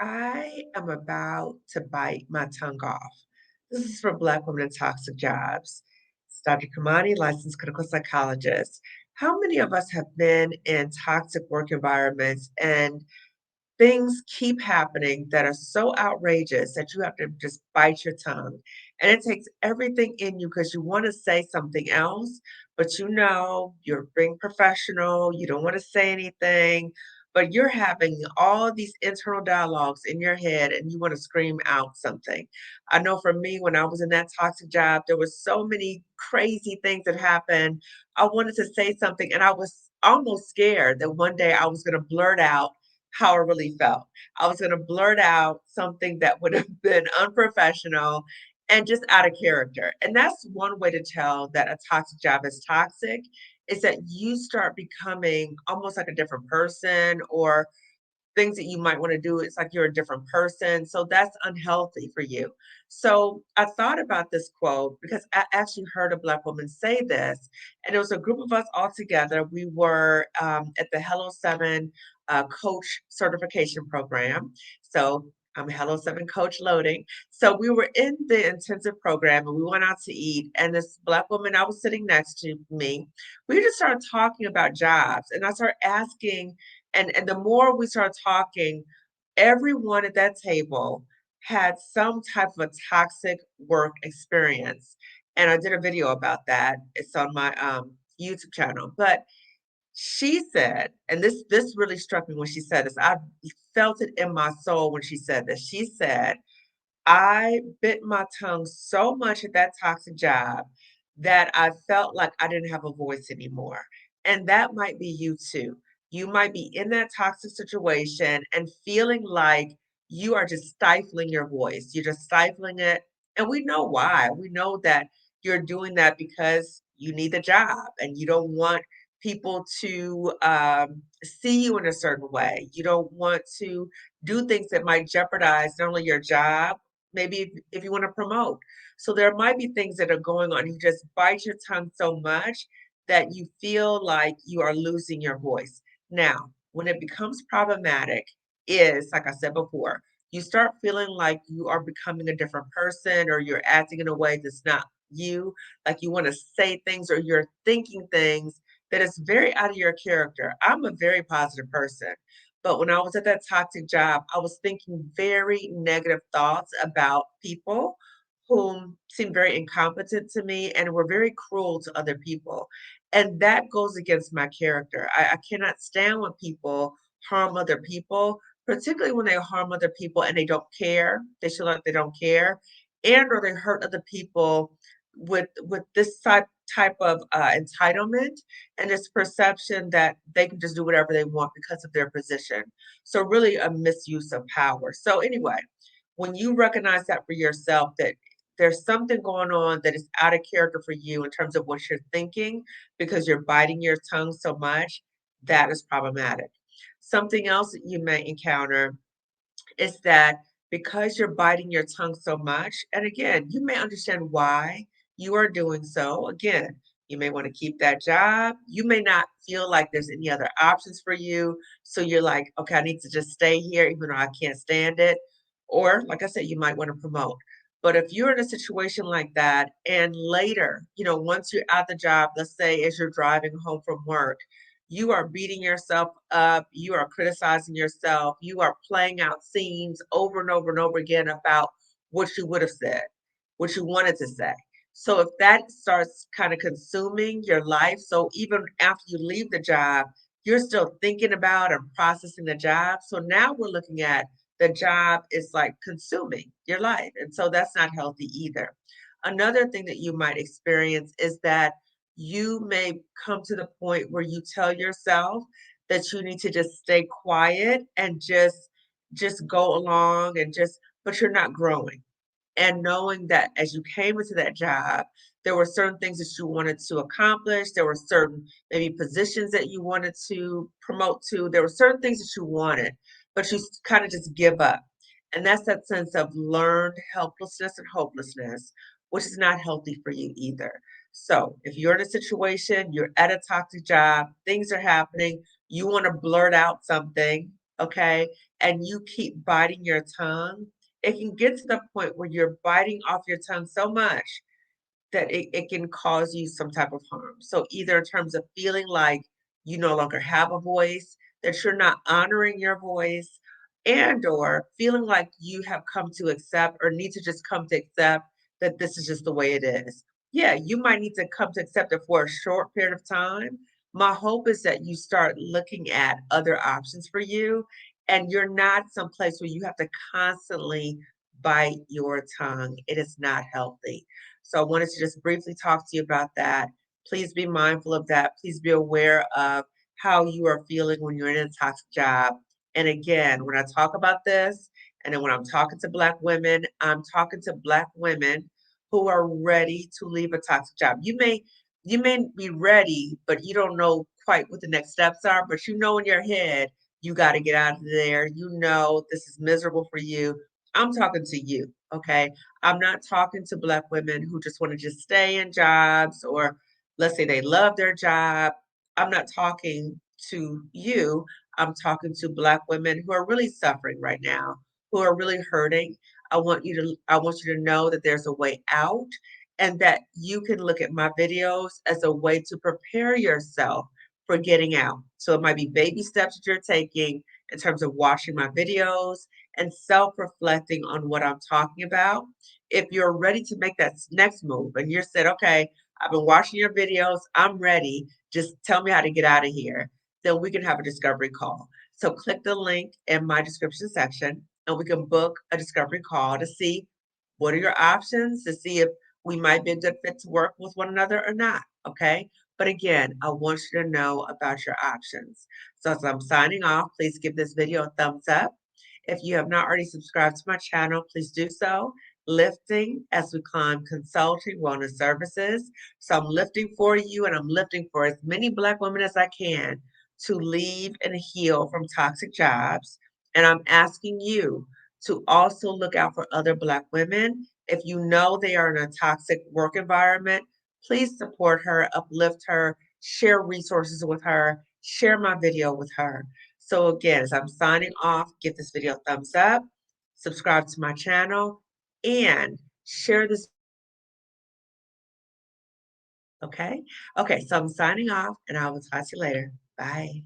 I am about to bite my tongue off. This is for Black women in toxic jobs. It's Dr. Kamani, licensed clinical psychologist. How many of us have been in toxic work environments and things keep happening that are so outrageous that you have to just bite your tongue? And it takes everything in you because you want to say something else, but you're being professional, you don't want to say anything, but you're having all these internal dialogues in your head and you want to scream out something. I know for me, when I was in that toxic job, there were so many crazy things that happened. I wanted to say something and I was almost scared that one day I was going to blurt out how I really felt. I was going to blurt out something that would have been unprofessional and just out of character. And that's one way to tell that a toxic job is toxic is that you start becoming almost like a different person or things that you might want to do. It's like you're a different person. So that's unhealthy for you. So I thought about this quote because I actually heard a Black woman say this, and it was a group of us all together. We were at the Hello Seven coach certification program. So I'm Hello Seven coach loading. So we were in the intensive program and we went out to eat. And this Black woman I was sitting next to me, we just started talking about jobs. And I started asking and the more we started talking, everyone at that table had some type of a toxic work experience. And I did a video about that. It's on my YouTube channel. But she said, and this really struck me when she said this. I felt it in my soul when she said this. She said, I bit my tongue so much at that toxic job that I felt like I didn't have a voice anymore. And that might be you too. You might be in that toxic situation and feeling like you are just stifling your voice. You're just stifling it. And we know why. We know that you're doing that because you need the job and you don't want people to see you in a certain way. You don't want to do things that might jeopardize not only your job, maybe if you want to promote. So there might be things that are going on. You just bite your tongue so much that you feel like you are losing your voice. Now, when it becomes problematic, is like I said before, you start feeling like you are becoming a different person or you're acting in a way that's not you, like you want to say things or you're thinking things that is very out of your character. I'm a very positive person. But when I was at that toxic job, I was thinking very negative thoughts about people whom seemed very incompetent to me and were very cruel to other people. And that goes against my character. I cannot stand when people harm other people, particularly when they harm other people and they don't care. They show like they don't care, and or they hurt other people with this type of entitlement and this perception that they can just do whatever they want because of their position. So really a misuse of power. So anyway, when you recognize that for yourself, that there's something going on that is out of character for you in terms of what you're thinking because you're biting your tongue so much, that is problematic. Something else that you may encounter is that because you're biting your tongue so much, and again, you may understand why you are doing so. Again, you may want to keep that job. You may not feel like there's any other options for you. So you're like, okay, I need to just stay here, even though I can't stand it. Or, like I said, you might want to promote. But if you're in a situation like that, and later, once you're at the job, let's say as you're driving home from work, you are beating yourself up, you are criticizing yourself, you are playing out scenes over and over and over again about what you would have said, what you wanted to say. So if that starts kind of consuming your life, so even after you leave the job, you're still thinking about and processing the job. So now we're looking at the job is like consuming your life. And so that's not healthy either. Another thing that you might experience is that you may come to the point where you tell yourself that you need to just stay quiet and just go along and just but you're not growing. And knowing that as you came into that job, there were certain things that you wanted to accomplish, there were certain maybe positions that you wanted to promote to, there were certain things that you wanted, but you kind of just give up. And that's that sense of learned helplessness and hopelessness, which is not healthy for you either. So if you're in a situation, you're at a toxic job, things are happening, you want to blurt out something, okay, and you keep biting your tongue, it can get to the point where you're biting off your tongue so much that it can cause you some type of harm. So either in terms of feeling like you no longer have a voice, that you're not honoring your voice, and or feeling like you have come to accept or need to just come to accept that this is just the way it is. Yeah, you might need to come to accept it for a short period of time. My hope is that you start looking at other options for you and you're not someplace where you have to constantly bite your tongue. It is not healthy. So I wanted to just briefly talk to you about that. Please be mindful of that. Please be aware of how you are feeling when you're in a toxic job. And again, when I talk about this, and then when I'm talking to Black women, I'm talking to Black women who are ready to leave a toxic job. You may be ready, but you don't know quite what the next steps are, but you know in your head, you got to get out of there. You know this is miserable for you. I'm talking to you, okay? I'm not talking to Black women who just want to just stay in jobs or let's say they love their job. I'm not talking to you. I'm talking to Black women who are really suffering right now, who are really hurting. I want you to know that there's a way out and that you can look at my videos as a way to prepare yourself for getting out. So it might be baby steps that you're taking in terms of watching my videos and self-reflecting on what I'm talking about. If you're ready to make that next move and you're said, okay, I've been watching your videos, I'm ready, just tell me how to get out of here, then we can have a discovery call. So click the link in my description section and we can book a discovery call to see what are your options, to see if we might be a good fit to work with one another or not. Okay. But again, I want you to know about your options. So as I'm signing off, please give this video a thumbs up. If you have not already subscribed to my channel, please do so. Lifting as we climb consulting wellness services. So I'm lifting for you and I'm lifting for as many Black women as I can to leave and heal from toxic jobs. And I'm asking you to also look out for other Black women. If you know they are in a toxic work environment, please support her, uplift her, share resources with her, share my video with her. So again, as I'm signing off, give this video a thumbs up, subscribe to my channel, and share this. Okay. Okay. So I'm signing off and I will talk to you later. Bye.